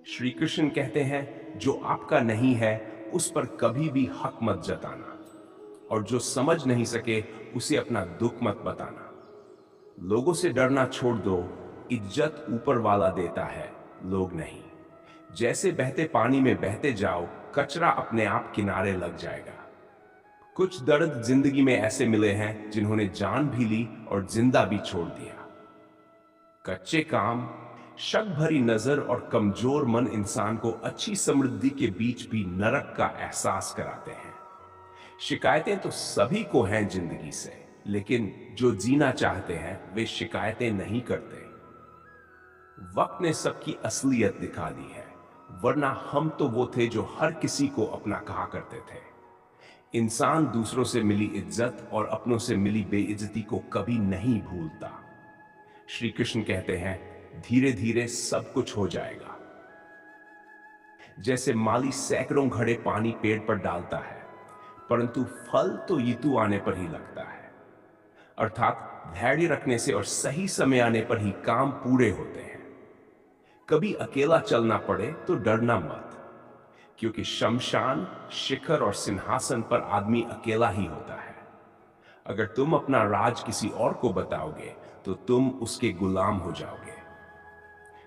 श्री कृष्ण कहते हैं, जो आपका नहीं है उस पर कभी भी हक मत जताना, और जो समझ नहीं सके उसे अपना दुख मत बताना। लोगों से डरना छोड़ दो, इज्जत ऊपर वाला देता है, लोग नहीं। जैसे बहते पानी में बहते जाओ, कचरा अपने आप किनारे लग जाएगा। कुछ दर्द जिंदगी में ऐसे मिले हैं जिन्होंने जान भी ली और जिंदा भी छोड़ दिया। कच्चे काम, शक भरी नजर और कमजोर मन इंसान को अच्छी समृद्धि के बीच भी नरक का एहसास कराते हैं। शिकायतें तो सभी को हैं जिंदगी से, लेकिन जो जीना चाहते हैं वे शिकायतें नहीं करते। वक्त ने सबकी असलियत दिखा दी है, वरना हम तो वो थे जो हर किसी को अपना कहा करते थे। इंसान दूसरों से मिली इज्जत और अपनों से मिली बेइज्जती को कभी नहीं भूलता। श्री कृष्ण कहते हैं, धीरे धीरे सब कुछ हो जाएगा। जैसे माली सैकड़ों घड़े पानी पेड़ पर डालता है, परंतु फल तो ऋतु आने पर ही लगता है। अर्थात धैर्य रखने से और सही समय आने पर ही काम पूरे होते हैं। कभी अकेला चलना पड़े तो डरना मत, क्योंकि शमशान, शिखर और सिंहासन पर आदमी अकेला ही होता है। अगर तुम अपना राज किसी और को बताओगे तो तुम उसके गुलाम हो जाओगे।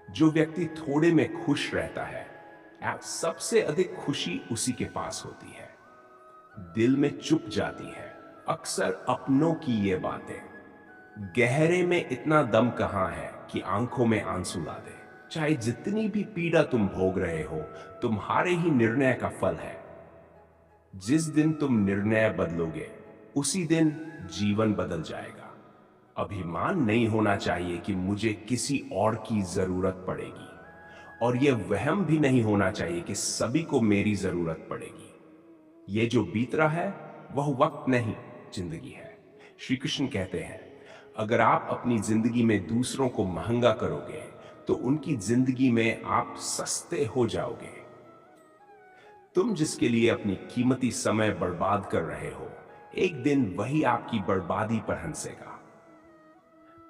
जो व्यक्ति थोड़े में खुश रहता है, सबसे अधिक खुशी उसी के पास होती है। दिल में चुप जाती है अक्सर अपनों की ये बातें। गहरे में इतना दम कहां है कि आंखों में आंसू ला दे। चाहे जितनी भी पीड़ा तुम भोग रहे हो, तुम्हारे ही निर्णय का फल है। जिस दिन तुम निर्णय बदलोगे, उसी दिन जीवन बदल जाएगा। अभिमान नहीं होना चाहिए कि मुझे किसी और की जरूरत पड़ेगी, और यह वहम भी नहीं होना चाहिए कि सभी को मेरी जरूरत पड़ेगी। यह जो बीत रहा है वह वक्त नहीं, जिंदगी है। श्री कृष्ण कहते हैं, अगर आप अपनी जिंदगी में दूसरों को महंगा करोगे तो उनकी जिंदगी में आप सस्ते हो जाओगे। तुम जिसके लिए अपनी कीमती समय बर्बाद कर रहे हो, एक दिन वही आपकी बर्बादी पर हंसेगा।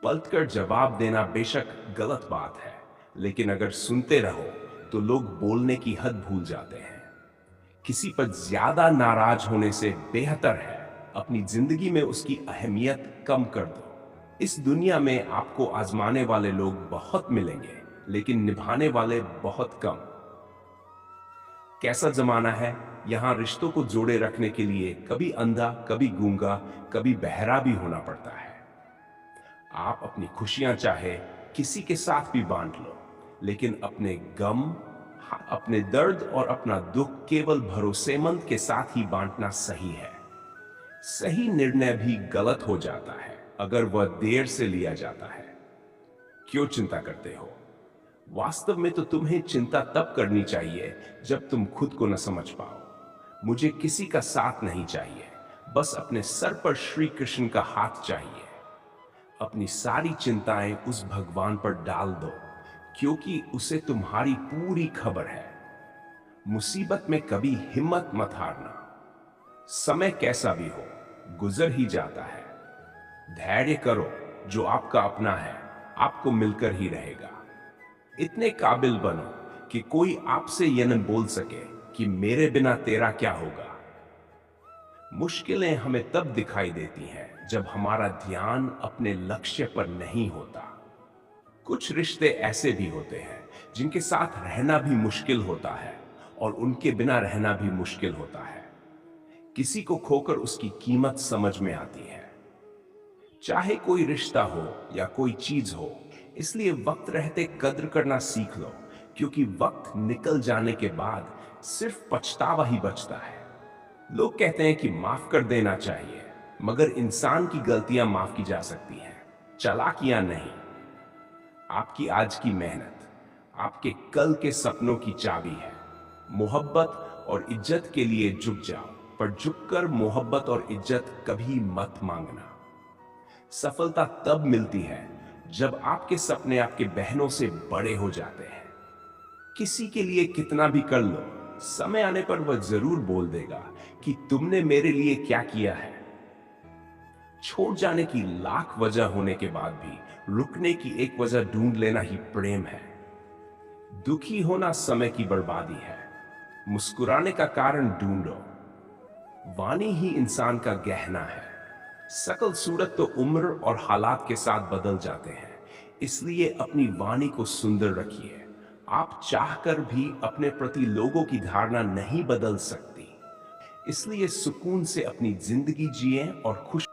पलटकर जवाब देना बेशक गलत बात है, लेकिन अगर सुनते रहो तो लोग बोलने की हद भूल जाते हैं। किसी पर ज्यादा नाराज होने से बेहतर है अपनी जिंदगी में उसकी अहमियत कम कर दो। इस दुनिया में आपको आजमाने वाले लोग बहुत मिलेंगे, लेकिन निभाने वाले बहुत कम। कैसा जमाना है, यहां रिश्तों को जोड़े रखने के लिए कभी अंधा, कभी गूंगा, कभी बहरा भी होना पड़ता है। आप अपनी खुशियां चाहे किसी के साथ भी बांट लो, लेकिन अपने गम, अपने दर्द और अपना दुख केवल भरोसेमंद के साथ ही बांटना सही है। सही निर्णय भी गलत हो जाता है अगर वह देर से लिया जाता है। क्यों चिंता करते हो? वास्तव में तो तुम्हें चिंता तब करनी चाहिए जब तुम खुद को न समझ पाओ। मुझे किसी का साथ नहीं चाहिए, बस अपने सर पर श्री कृष्ण का हाथ चाहिए। अपनी सारी चिंताएं उस भगवान पर डाल दो, क्योंकि उसे तुम्हारी पूरी खबर है। मुसीबत में कभी हिम्मत मत हारना। समय कैसा भी हो, गुजर ही जाता है। धैर्य करो, जो आपका अपना है आपको मिलकर ही रहेगा। इतने काबिल बनो कि कोई आपसे यह न बोल सके कि मेरे बिना तेरा क्या होगा। मुश्किलें हमें तब दिखाई देती हैं जब हमारा ध्यान अपने लक्ष्य पर नहीं होता। कुछ रिश्ते ऐसे भी होते हैं जिनके साथ रहना भी मुश्किल होता है और उनके बिना रहना भी मुश्किल होता है। किसी को खोकर उसकी कीमत समझ में आती है। चाहे कोई रिश्ता हो या कोई चीज हो, इसलिए वक्त रहते कद्र करना सीख लो, क्योंकि वक्त निकल जाने के बाद सिर्फ पछतावा ही बचता है। लोग कहते हैं कि माफ कर देना चाहिए, मगर इंसान की गलतियां माफ की जा सकती हैं, चालाकियां नहीं। आपकी आज की मेहनत आपके कल के सपनों की चाबी है। मोहब्बत और इज्जत के लिए झुक जाओ, पर झुककर मोहब्बत और इज्जत कभी मत मांगना। सफलता तब मिलती है जब आपके सपने आपके बहनों से बड़े हो जाते हैं। किसी के लिए कितना भी कर लो, समय आने पर वह जरूर बोल देगा कि तुमने मेरे लिए क्या किया है। छोड़ जाने की लाख वजह होने के बाद भी रुकने की एक वजह ढूंढ लेना ही प्रेम है। दुखी होना समय की बर्बादी है। मुस्कुराने का कारण ढूंढो। वाणी ही इंसान का गहना है। सकल सूरत तो उम्र और हालात के साथ बदल जाते हैं, इसलिए अपनी वाणी को सुंदर रखिए। आप चाहकर भी अपने प्रति लोगों की धारणा नहीं बदल सकती, इसलिए सुकून से अपनी जिंदगी जिए और खुश